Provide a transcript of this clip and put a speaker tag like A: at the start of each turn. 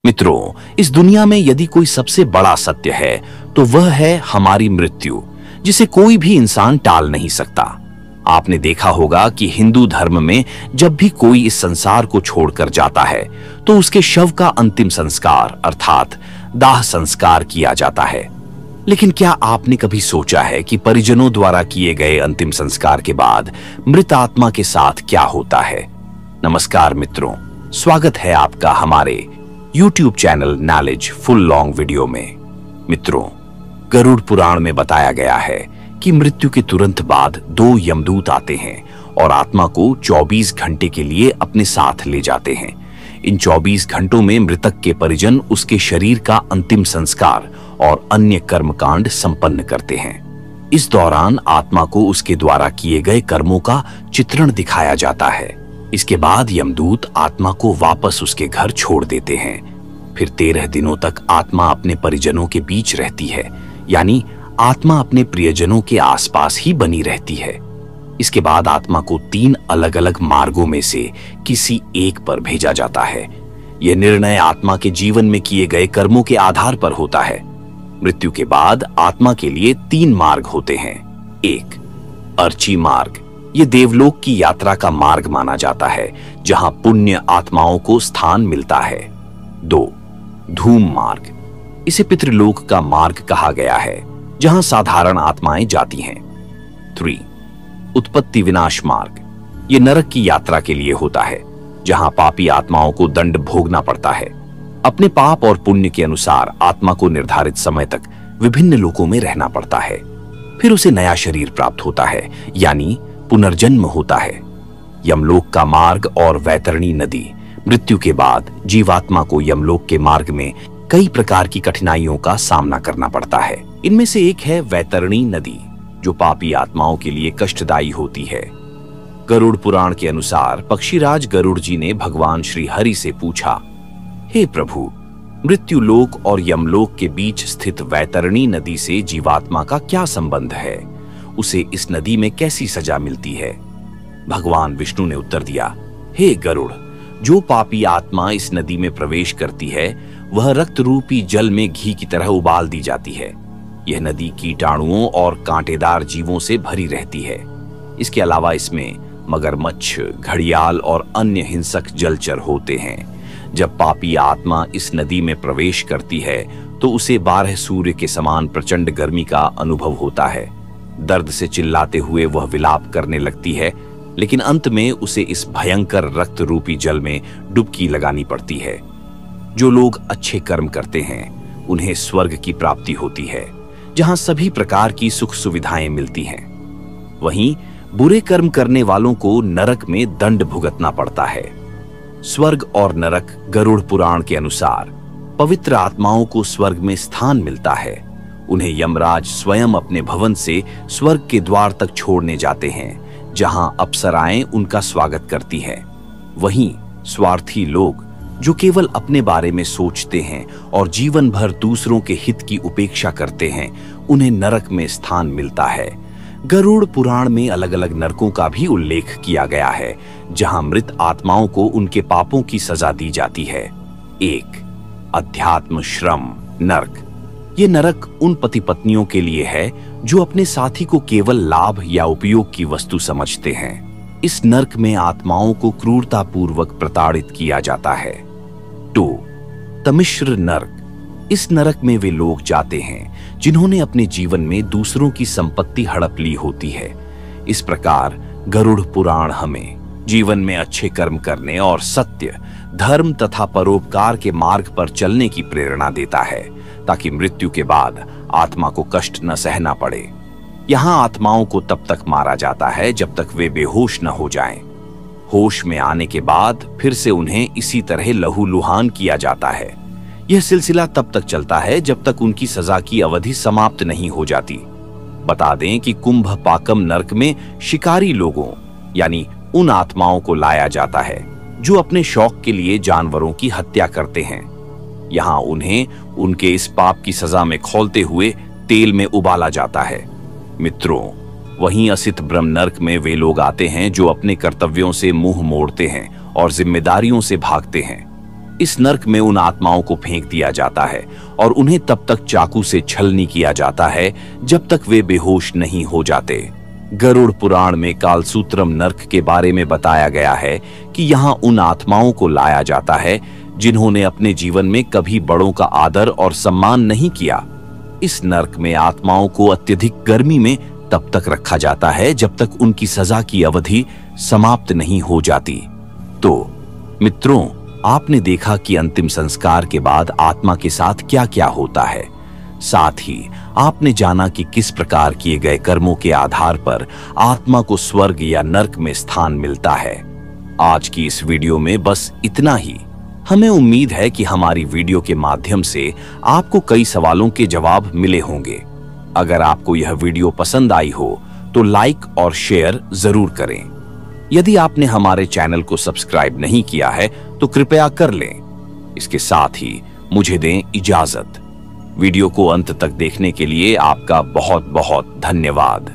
A: मित्रों, इस दुनिया में यदि कोई सबसे बड़ा सत्य है तो वह है हमारी मृत्यु, जिसे कोई भी इंसान टाल नहीं सकता। आपने देखा होगा कि हिंदू धर्म में जब भी कोई इस संसार को छोड़कर जाता है तो उसके शव का अंतिम संस्कार अर्थात दाह संस्कार किया जाता है। लेकिन क्या आपने कभी सोचा है कि परिजनों द्वारा किए गए अंतिम संस्कार के बाद मृत आत्मा के साथ क्या होता है? नमस्कार मित्रों, स्वागत है आपका हमारे YouTube channel knowledge full long video में। मित्रों, गरुड़ पुराण में बताया गया है कि मृत्यु के तुरंत बाद 2 यमदूत आते हैं और आत्मा को 24 घंटे के लिए अपने साथ ले जाते हैं। इन 24 घंटों में मृतक के परिजन उसके शरीर का अंतिम संस्कार और अन्य कर्मकांड संपन्न करते हैं। इस दौरान आत्मा को उसके द्वारा किए गए कर्मों का चित्रण दिखाया जाता है। इसके बाद यमदूत आत्मा को वापस उसके घर छोड़ देते हैं। फिर 13 दिनों तक आत्मा अपने परिजनों के बीच रहती है, यानी आत्मा अपने प्रियजनों के आसपास ही बनी रहती है। इसके बाद आत्मा को 3 अलग अलग मार्गों में से किसी एक पर भेजा जाता है। यह निर्णय आत्मा के जीवन में किए गए कर्मों के आधार पर होता है। मृत्यु के बाद आत्मा के लिए 3 मार्ग होते हैं। 1. अर्ची मार्ग, ये देवलोक की यात्रा का मार्ग माना जाता है, जहां पुण्य आत्माओं को स्थान मिलता है। 2. धूम मार्ग, इसे पितृलोक का मार्ग कहा गया है, जहां साधारण आत्माएं जाती हैं। 3. उत्पत्ति विनाश मार्ग, ये नरक की यात्रा के लिए होता है, जहां पापी आत्माओं को दंड भोगना पड़ता है। अपने पाप और पुण्य के अनुसार आत्मा को निर्धारित समय तक विभिन्न लोकों में रहना पड़ता है। फिर उसे नया शरीर प्राप्त होता है, यानी पुनर्जन्म होता है। यमलोक का मार्ग और वैतरणी नदी, मृत्यु के बाद जीवात्मा को यमलोक के मार्ग में कई प्रकार की कठिनाइयों का सामना करना पड़ता है। इनमें से एक है वैतरणी नदी, जो पापी आत्माओं के लिए कष्टदायी होती है। गरुड़ पुराण के अनुसार पक्षीराज गरुड़ जी ने भगवान श्री हरि से पूछा, हे प्रभु, मृत्यु लोक और यमलोक के बीच स्थित वैतरणी नदी से जीवात्मा का क्या संबंध है? उसे इस नदी में कैसी सजा मिलती है? भगवान विष्णु ने उत्तर दिया, हे गरुड़, जो पापी आत्मा इस नदी में प्रवेश करती है वह रक्त रूपी जल में घी की तरह उबाल दी जाती है। यह नदी कीटाणुओं और कांटेदार जीवों से भरी रहती है। इसके अलावा इसमें मगरमच्छ, घड़ियाल और अन्य हिंसक जलचर होते हैं। जब पापी आत्मा इस नदी में प्रवेश करती है तो उसे 12 सूर्य के समान प्रचंड गर्मी का अनुभव होता है। दर्द से चिल्लाते हुए वह विलाप करने लगती है, लेकिन अंत में उसे इस भयंकर रक्त रूपी जल में डुबकी लगानी पड़ती है। जो लोग अच्छे कर्म करते हैं उन्हें स्वर्ग की प्राप्ति होती है, जहां सभी प्रकार की सुख सुविधाएं मिलती हैं। वहीं बुरे कर्म करने वालों को नरक में दंड भुगतना पड़ता है। स्वर्ग और नरक गरुड़ पुराण के अनुसार पवित्र आत्माओं को स्वर्ग में स्थान मिलता है। उन्हें यमराज स्वयं अपने भवन से स्वर्ग के द्वार तक छोड़ने जाते हैं, जहां अप्सराएं उनका स्वागत करती हैं। वहीं स्वार्थी लोग जो केवल अपने बारे में सोचते हैं और जीवन भर दूसरों के हित की उपेक्षा करते हैं, उन्हें नरक में स्थान मिलता है। गरुड़ पुराण में अलग अलग नरकों का भी उल्लेख किया गया है, जहां मृत आत्माओं को उनके पापों की सजा दी जाती है। 1. अध्यात्म श्रम नरक, ये नरक उन पति पत्नियों के लिए है जो अपने साथी को केवल लाभ या उपयोग की वस्तु समझते हैं। इस नरक में आत्माओं को क्रूरता पूर्वक प्रताड़ित किया जाता है। 2. तमिश्र नरक, इस नरक में वे लोग जाते हैं जिन्होंने अपने जीवन में दूसरों की संपत्ति हड़प ली होती है। इस प्रकार गरुड़ पुराण हमें जीवन में अच्छे कर्म करने और सत्य, धर्म तथा परोपकार के मार्ग पर चलने की प्रेरणा देता है, ताकि मृत्यु के बाद आत्मा को कष्ट न सहना पड़े। यहाँ आत्माओं को तब तक मारा जाता है जब तक वे बेहोश न हो जाएं। होश में आने के बाद फिर से उन्हें इसी तरह लहूलुहान किया जाता है। यह सिलसिला तब तक चलता है जब तक उनकी सजा की अवधि समाप्त नहीं हो जाती। बता दें कि कुंभ पाकम नरक में शिकारी लोगों यानी उन आत्माओं को लाया जाता है जो अपने शौक के लिए जानवरों की हत्या करते हैं। यहाँ उन्हें उनके इस पाप की सजा में खौलते हुए तेल में उबाला जाता है। मित्रों, वहीं असित ब्रह्म नरक में वे लोग आते हैं जो अपने कर्तव्यों से मुंह मोड़ते हैं और जिम्मेदारियों से भागते हैं। इस नर्क में उन आत्माओं को फेंक दिया जाता है और उन्हें तब तक चाकू से छलनी किया जाता है जब तक वे बेहोश नहीं हो जाते। गरुड़ पुराण में कालसूत्रम नर्क के बारे में बताया गया है कि यहाँ उन आत्माओं को लाया जाता है जिन्होंने अपने जीवन में कभी बड़ों का आदर और सम्मान नहीं किया। इस नर्क में आत्माओं को अत्यधिक गर्मी में तब तक रखा जाता है जब तक उनकी सजा की अवधि समाप्त नहीं हो जाती। तो मित्रों, आपने देखा कि अंतिम संस्कार के बाद आत्मा के साथ क्या क्या होता है। साथ ही आपने जाना कि किस प्रकार किए गए कर्मों के आधार पर आत्मा को स्वर्ग या नर्क में स्थान मिलता है। आज की इस वीडियो में बस इतना ही। हमें उम्मीद है कि हमारी वीडियो के माध्यम से आपको कई सवालों के जवाब मिले होंगे। अगर आपको यह वीडियो पसंद आई हो तो लाइक और शेयर जरूर करें। यदि आपने हमारे चैनल को सब्सक्राइब नहीं किया है तो कृपया कर लें। इसके साथ ही मुझे दें इजाजत। वीडियो को अंत तक देखने के लिए आपका बहुत बहुत धन्यवाद।